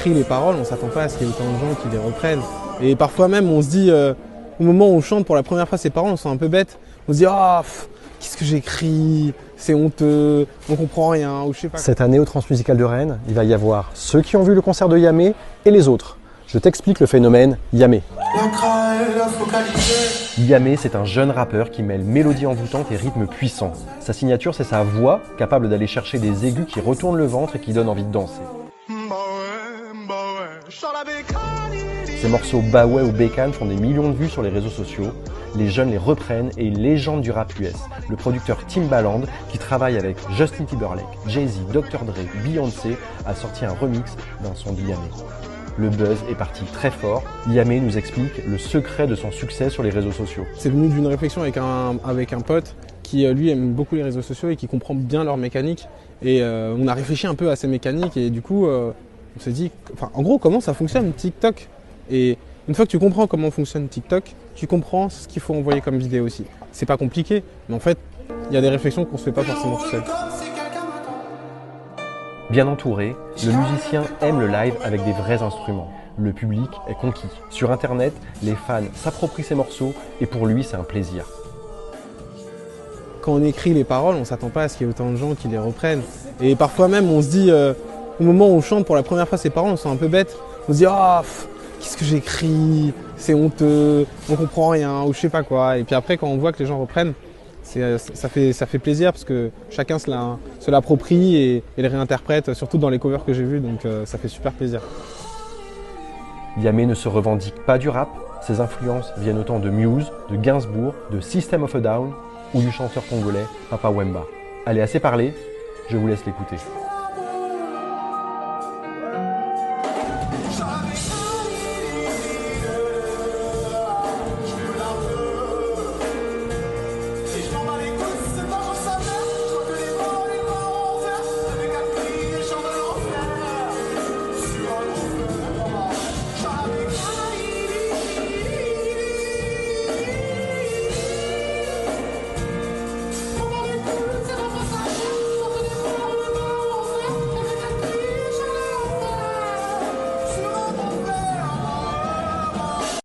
écrit les paroles, on s'attend pas à ce qu'il y ait autant de gens qui les reprennent. Et parfois même, on se dit, au moment où on chante pour la première fois ces paroles, on se sent un peu bête. On se dit, ah, qu'est-ce que j'écris? C'est honteux, on comprend rien, ou je sais pas. Cette année au Transmusical de Rennes, il va y avoir ceux qui ont vu le concert de Yamé et les autres. Je t'explique le phénomène Yamé. Yamé, c'est un jeune rappeur qui mêle mélodie envoûtante et rythme puissant. Sa signature, c'est sa voix, capable d'aller chercher des aigus qui retournent le ventre et qui donnent envie de danser. Ces morceaux Bah ouais ou Bécane font des millions de vues sur les réseaux sociaux. Les jeunes les reprennent et une légende du rap US, le producteur Timbaland, qui travaille avec Justin Timberlake, Jay-Z, Dr. Dre, Beyoncé, a sorti un remix d'un son de Yamé. Le buzz est parti très fort. Yamé nous explique le secret de son succès sur les réseaux sociaux. C'est venu d'une réflexion avec un pote qui lui aime beaucoup les réseaux sociaux et qui comprend bien leur mécanique. Et on a réfléchi un peu à ces mécaniques et du coup on s'est dit, en gros, comment ça fonctionne TikTok. Et une fois que tu comprends comment fonctionne TikTok, tu comprends ce qu'il faut envoyer comme vidéo aussi. C'est pas compliqué, mais en fait, il y a des réflexions qu'on se fait pas forcément tout seul. Bien entouré, le musicien aime le live avec des vrais instruments. Le public est conquis. Sur internet, les fans s'approprient ses morceaux et pour lui, c'est un plaisir. Quand on écrit les paroles, on s'attend pas à ce qu'il y ait autant de gens qui les reprennent. Et parfois même, on se dit, au moment où on chante pour la première fois ces paroles, on se sent un peu bête. On se dit, ah, qu'est-ce que j'écris? C'est honteux, on comprend rien, ou je sais pas quoi. Et puis après, quand on voit que les gens reprennent, ça fait plaisir parce que chacun se l'approprie et le réinterprète, surtout dans les covers que j'ai vus, donc ça fait super plaisir. Yamé ne se revendique pas du rap, ses influences viennent autant de Muse, de Gainsbourg, de System of a Down ou du chanteur congolais Papa Wemba. Allez, assez parlé, je vous laisse l'écouter.